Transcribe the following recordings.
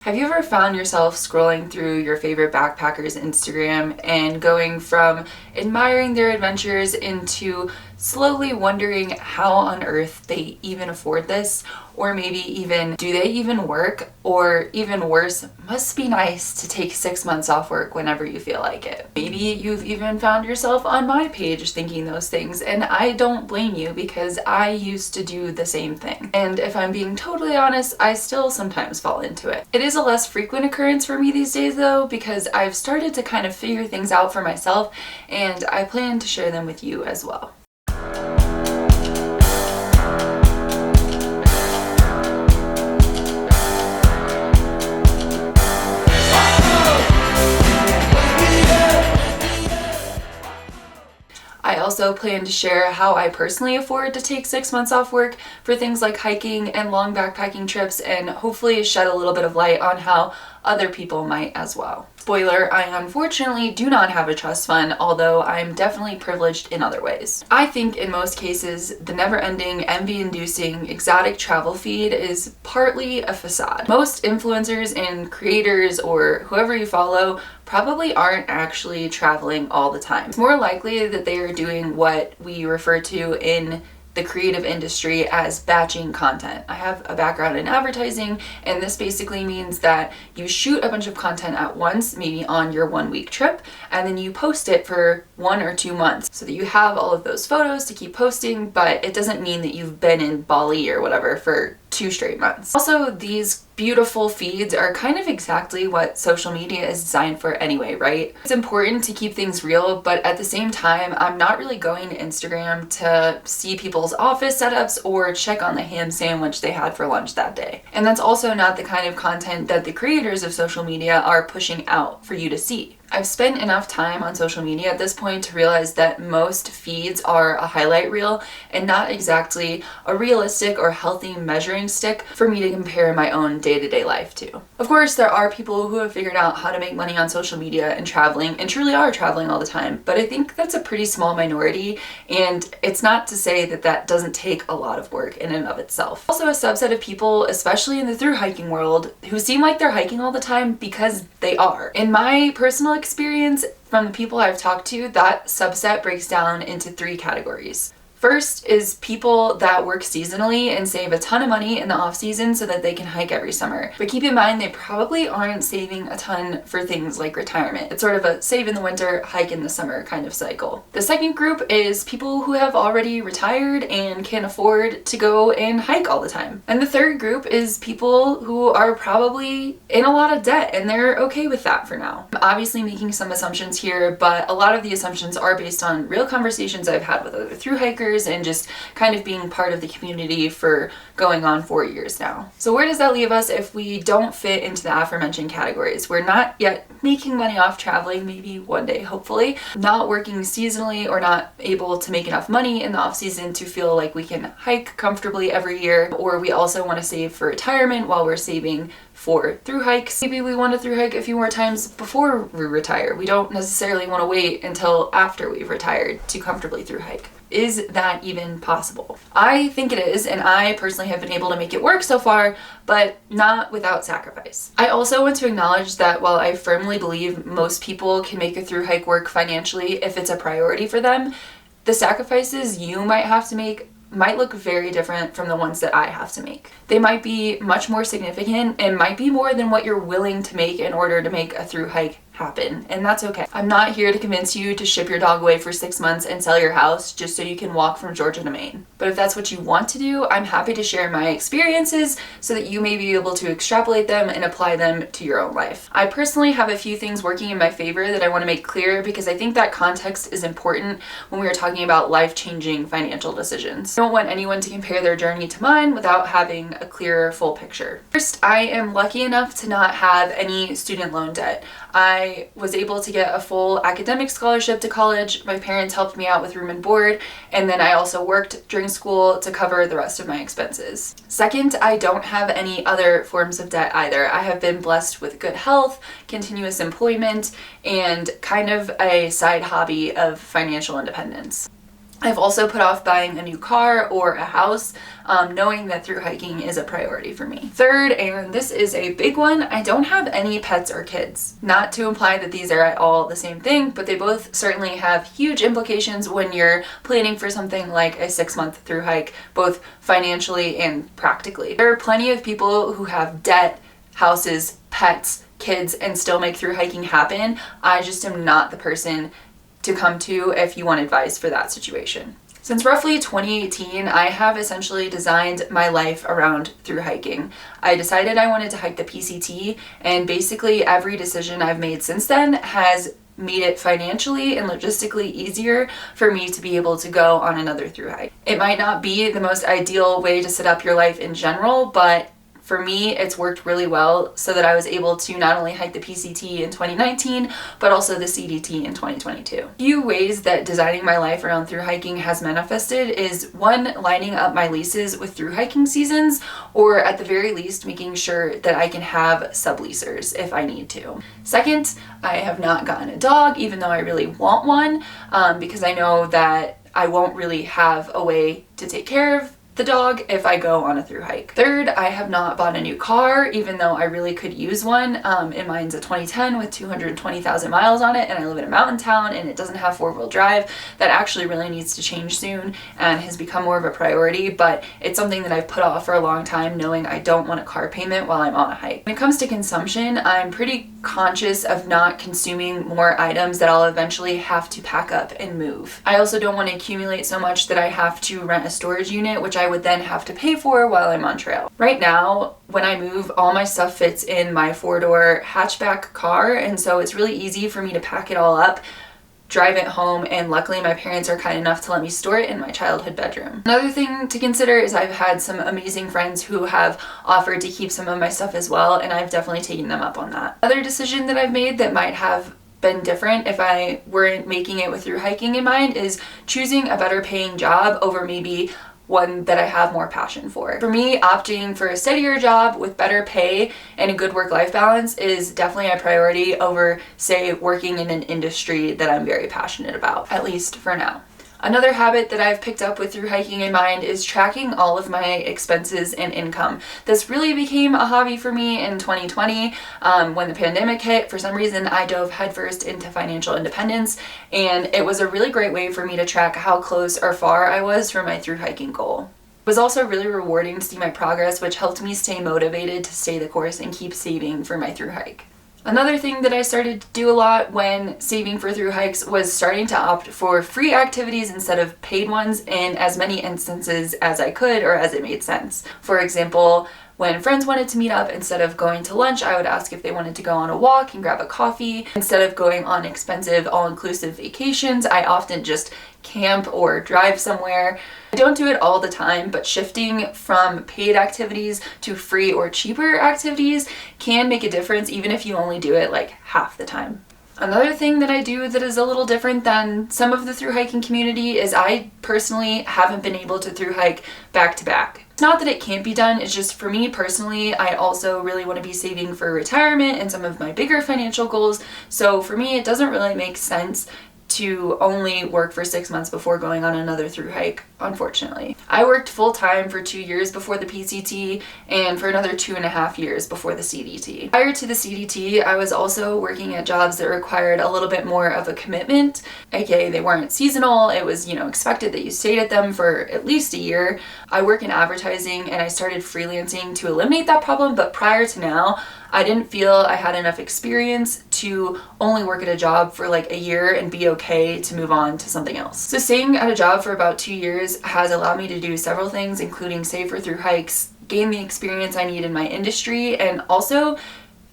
Have you ever found yourself scrolling through your favorite backpackers' Instagram and going from admiring their adventures into slowly wondering how on earth they even afford this? Or maybe even, do they even work? Or even worse, must be nice to take 6 months off work whenever you feel like it. Maybe you've even found yourself on my page thinking those things, and I don't blame you because I used to do the same thing. And if I'm being totally honest, I still sometimes fall into it. It is a less frequent occurrence for me these days though, because I've started to kind of figure things out for myself, and I plan to share them with you as well. I also plan to share how I personally afford to take 6 months off work for things like hiking and long backpacking trips, and hopefully shed a little bit of light on how other people might as well. Spoiler, I unfortunately do not have a trust fund, although I'm definitely privileged in other ways. I think in most cases, the never-ending, envy-inducing, exotic travel feed is partly a facade. Most influencers and creators, or whoever you follow, probably aren't actually traveling all the time. It's more likely that they are doing what we refer to in the creative industry as batching content. I have a background in advertising, and this basically means that you shoot a bunch of content at once, maybe on your 1 week trip, and then you post it for 1 or 2 months so that you have all of those photos to keep posting, but it doesn't mean that you've been in Bali or whatever for 2 straight months. Also, these beautiful feeds are kind of exactly what social media is designed for anyway, right? It's important to keep things real, but at the same time, I'm not really going to Instagram to see people's office setups or check on the ham sandwich they had for lunch that day. And that's also not the kind of content that the creators of social media are pushing out for you to see. I've spent enough time on social media at this point to realize that most feeds are a highlight reel and not exactly a realistic or healthy measuring stick for me to compare my own day-to-day life to. Of course, there are people who have figured out how to make money on social media and traveling and truly are traveling all the time, but I think that's a pretty small minority, and it's not to say that that doesn't take a lot of work in and of itself. Also, a subset of people, especially in the thru-hiking world, who seem like they're hiking all the time because they are. In my personal experience, from the people I've talked to, that subset breaks down into 3 categories. First is people that work seasonally and save a ton of money in the off season so that they can hike every summer. But keep in mind, they probably aren't saving a ton for things like retirement. It's sort of a save in the winter, hike in the summer kind of cycle. The second group is people who have already retired and can afford to go and hike all the time. And the third group is people who are probably in a lot of debt and they're okay with that for now. I'm obviously making some assumptions here, but a lot of the assumptions are based on real conversations I've had with other thru-hikers and just kind of being part of the community for going on 4 years now. So where does that leave us if we don't fit into the aforementioned categories? We're not yet making money off traveling, maybe one day, hopefully, not working seasonally or not able to make enough money in the off season to feel like we can hike comfortably every year, or we also want to save for retirement while we're saving for thru-hikes. Maybe we want to thru-hike a few more times before we retire. We don't necessarily want to wait until after we've retired to comfortably thru-hike. Is that even possible? I think it is, and I personally have been able to make it work so far, but not without sacrifice. I also want to acknowledge that while I firmly believe most people can make a thru-hike work financially if it's a priority for them, the sacrifices you might have to make might look very different from the ones that I have to make. They might be much more significant and might be more than what you're willing to make in order to make a thru-hike happen, and that's okay. I'm not here to convince you to ship your dog away for 6 months and sell your house just so you can walk from Georgia to Maine. But if that's what you want to do, I'm happy to share my experiences so that you may be able to extrapolate them and apply them to your own life. I personally have a few things working in my favor that I want to make clear because I think that context is important when we are talking about life-changing financial decisions. I don't want anyone to compare their journey to mine without having a clearer, full picture. First, I am lucky enough to not have any student loan debt. I was able to get a full academic scholarship to college. My parents helped me out with room and board, and then I also worked during school to cover the rest of my expenses. Second, I don't have any other forms of debt either. I have been blessed with good health, continuous employment, and kind of a side hobby of financial independence. I've also put off buying a new car or a house, knowing that thru hiking is a priority for me. Third, and this is a big one, I don't have any pets or kids. Not to imply that these are at all the same thing, but they both certainly have huge implications when you're planning for something like a 6-month thru hike, both financially and practically. There are plenty of people who have debt, houses, pets, kids, and still make thru hiking happen. I just am not the person to come to if you want advice for that situation. Since roughly 2018, I have essentially designed my life around thru hiking. I decided I wanted to hike the PCT, and basically every decision I've made since then has made it financially and logistically easier for me to be able to go on another thru hike. It might not be the most ideal way to set up your life in general, but for me, it's worked really well so that I was able to not only hike the PCT in 2019, but also the CDT in 2022. A few ways that designing my life around thru hiking has manifested is one, lining up my leases with thru hiking seasons, or at the very least, making sure that I can have subleasers if I need to. Second, I have not gotten a dog, even though I really want one, because I know that I won't really have a way to take care of the dog if I go on a thru hike. Third, I have not bought a new car, even though I really could use one. And mine's a 2010 with 220,000 miles on it, and I live in a mountain town and it doesn't have 4-wheel drive. That actually really needs to change soon and has become more of a priority, but it's something that I've put off for a long time, knowing I don't want a car payment while I'm on a hike. When it comes to consumption, I'm pretty conscious of not consuming more items that I'll eventually have to pack up and move. I also don't want to accumulate so much that I have to rent a storage unit, which I would then have to pay for while I'm on trail. Right now, when I move, all my stuff fits in my 4-door hatchback car, and so it's really easy for me to pack it all up, drive it home, and luckily my parents are kind enough to let me store it in my childhood bedroom. Another thing to consider is I've had some amazing friends who have offered to keep some of my stuff as well, and I've definitely taken them up on that. Another decision that I've made that might have been different if I weren't making it with thru hiking in mind is choosing a better paying job over maybe one that I have more passion for. For me, opting for a steadier job with better pay and a good work-life balance is definitely a priority over, say, working in an industry that I'm very passionate about, at least for now. Another habit that I've picked up with thru hiking in mind is tracking all of my expenses and income. This really became a hobby for me in 2020 when the pandemic hit. For some reason, I dove headfirst into financial independence, and it was a really great way for me to track how close or far I was from my thru hiking goal. It was also really rewarding to see my progress, which helped me stay motivated to stay the course and keep saving for my thru hike. Another thing that I started to do a lot when saving for thru hikes was starting to opt for free activities instead of paid ones in as many instances as I could or as it made sense. For example, when friends wanted to meet up, instead of going to lunch, I would ask if they wanted to go on a walk and grab a coffee. Instead of going on expensive all-inclusive vacations, I often just camp or drive somewhere. I don't do it all the time, but shifting from paid activities to free or cheaper activities can make a difference even if you only do it like half the time. Another thing that I do that is a little different than some of the thru hiking community is I personally haven't been able to thru hike back to back. It's not that it can't be done, it's just for me personally, I also really want to be saving for retirement and some of my bigger financial goals. So for me, it doesn't really make sense to only work for 6 months before going on another thru hike, unfortunately. I worked full-time for 2 years before the PCT and for another 2.5 years before the CDT. Prior to the CDT, I was also working at jobs that required a little bit more of a commitment, aka they weren't seasonal. It was, expected that you stayed at them for at least a year. I work in advertising and I started freelancing to eliminate that problem, but prior to now, I didn't feel I had enough experience to only work at a job for like a year and be okay to move on to something else. So staying at a job for about 2 years has allowed me to do several things, including save for thru hikes, gain the experience I need in my industry, and also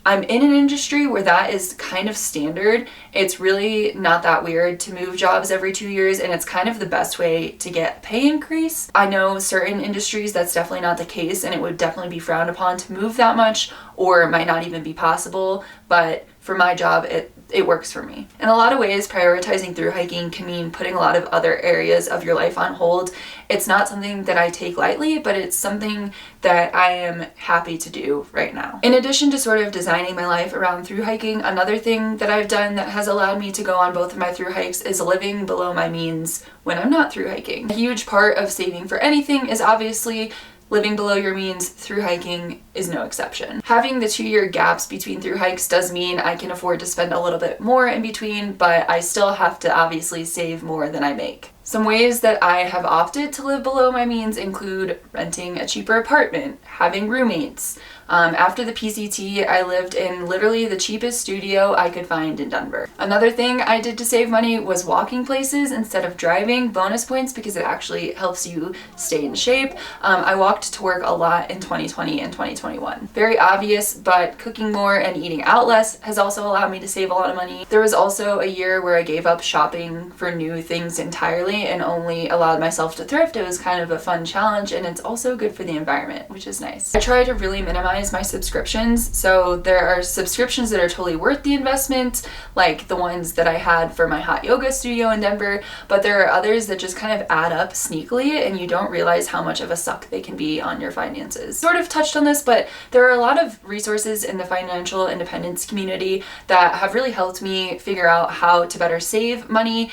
I'm in an industry where that is kind of standard. It's really not that weird to move jobs every 2 years, and it's kind of the best way to get a pay increase. I know certain industries that's definitely not the case, and it would definitely be frowned upon to move that much, or it might not even be possible. But for my job, it works for me. In a lot of ways, prioritizing through hiking can mean putting a lot of other areas of your life on hold. It's not something that I take lightly, but it's something that I am happy to do right now. In addition to sort of designing my life around through hiking, another thing that I've done that has allowed me to go on both of my through hikes is living below my means when I'm not through hiking. A huge part of saving for anything is obviously living below your means. Through hiking is no exception. Having the 2-year gaps between through hikes does mean I can afford to spend a little bit more in between, but I still have to obviously save more than I make. Some ways that I have opted to live below my means include renting a cheaper apartment, having roommates. After the PCT, I lived in literally the cheapest studio I could find in Denver. Another thing I did to save money was walking places instead of driving. Bonus points because it actually helps you stay in shape. I walked to work a lot in 2020 and 2021. Very obvious, but cooking more and eating out less has also allowed me to save a lot of money. There was also a year where I gave up shopping for new things entirely and only allowed myself to thrift. It was kind of a fun challenge, and it's also good for the environment, which is nice. I try to really minimize my subscriptions. So there are subscriptions that are totally worth the investment, like the ones that I had for my hot yoga studio in Denver, but there are others that just kind of add up sneakily and you don't realize how much of a suck they can be on your finances. Sort of touched on this, but there are a lot of resources in the financial independence community that have really helped me figure out how to better save money,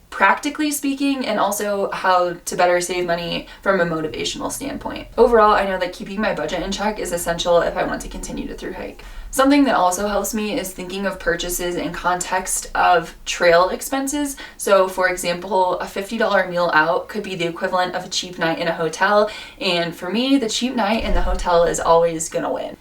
practically speaking, and also how to better save money from a motivational standpoint. Overall, I know that keeping my budget in check is essential if I want to continue to through hike. Something that also helps me is thinking of purchases in context of trail expenses. So for example, a $50 meal out could be the equivalent of a cheap night in a hotel, and for me, the cheap night in the hotel is always gonna win.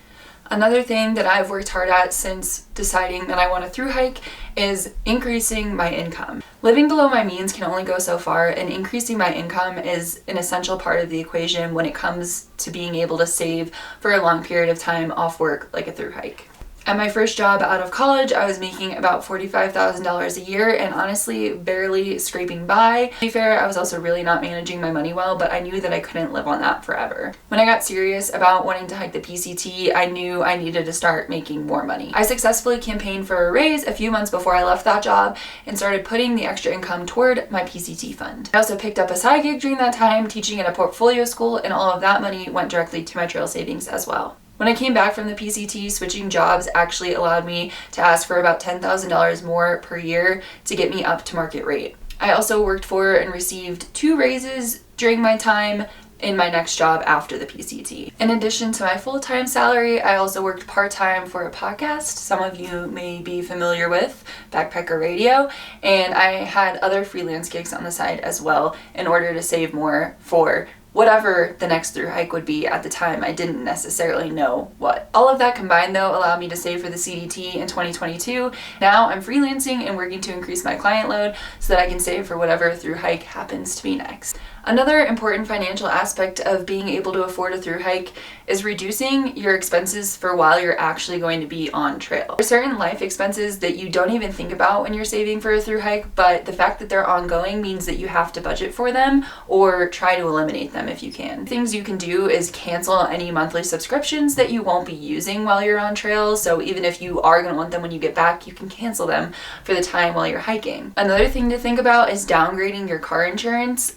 Another thing that I've worked hard at since deciding that I want to through hike is increasing my income. Living below my means can only go so far, and increasing my income is an essential part of the equation when it comes to being able to save for a long period of time off work like a through hike. At my first job out of college, I was making about $45,000 a year and honestly barely scraping by. To be fair, I was also really not managing my money well, but I knew that I couldn't live on that forever. When I got serious about wanting to hike the PCT, I knew I needed to start making more money. I successfully campaigned for a raise a few months before I left that job and started putting the extra income toward my PCT fund. I also picked up a side gig during that time, teaching at a portfolio school, and all of that money went directly to my trail savings as well. When I came back from the PCT, switching jobs actually allowed me to ask for about $10,000 more per year to get me up to market rate. I also worked for and received 2 raises during my time in my next job after the PCT. In addition to my full-time salary, I also worked part-time for a podcast some of you may be familiar with, Backpacker Radio, and I had other freelance gigs on the side as well in order to save more for whatever the next through hike would be. At the time, I didn't necessarily know what. All of that combined though allowed me to save for the CDT in 2022. Now I'm freelancing and working to increase my client load so that I can save for whatever through hike happens to be next. Another important financial aspect of being able to afford a through hike is reducing your expenses for while you're actually going to be on trail. There are certain life expenses that you don't even think about when you're saving for a through hike, but the fact that they're ongoing means that you have to budget for them or try to eliminate them if you can. Things you can do is cancel any monthly subscriptions that you won't be using while you're on trail, so even if you are going to want them when you get back, you can cancel them for the time while you're hiking. Another thing to think about is downgrading your car insurance.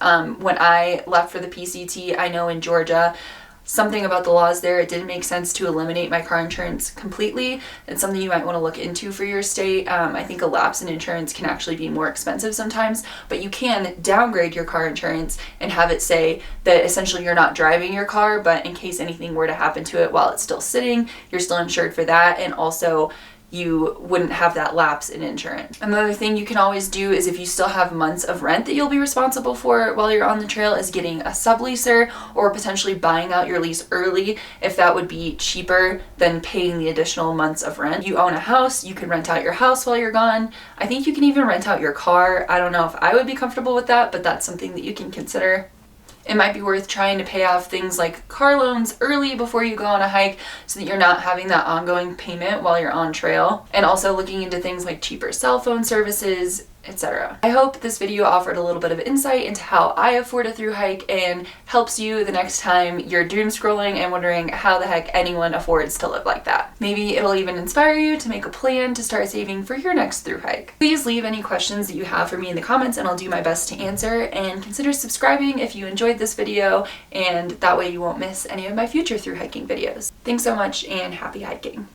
When I left for the PCT, I know in Georgia, something about the laws there, it didn't make sense to eliminate my car insurance completely. It's something you might want to look into for your state. I think a lapse in insurance can actually be more expensive sometimes, but you can downgrade your car insurance and have it say that essentially you're not driving your car, but in case anything were to happen to it while it's still sitting, you're still insured for that, and also you wouldn't have that lapse in insurance. Another thing you can always do is if you still have months of rent that you'll be responsible for while you're on the trail is getting a subleaser or potentially buying out your lease early if that would be cheaper than paying the additional months of rent. You own a house, you can rent out your house while you're gone. I think you can even rent out your car. I don't know if I would be comfortable with that, but that's something that you can consider. It might be worth trying to pay off things like car loans early before you go on a hike so that you're not having that ongoing payment while you're on trail. And also looking into things like cheaper cell phone services, etc. I hope this video offered a little bit of insight into how I afford a thru hike and helps you the next time you're doom scrolling and wondering how the heck anyone affords to live like that. Maybe it'll even inspire you to make a plan to start saving for your next thru hike. Please leave any questions that you have for me in the comments and I'll do my best to answer, and consider subscribing if you enjoyed this video, and that way you won't miss any of my future thru hiking videos. Thanks so much and happy hiking!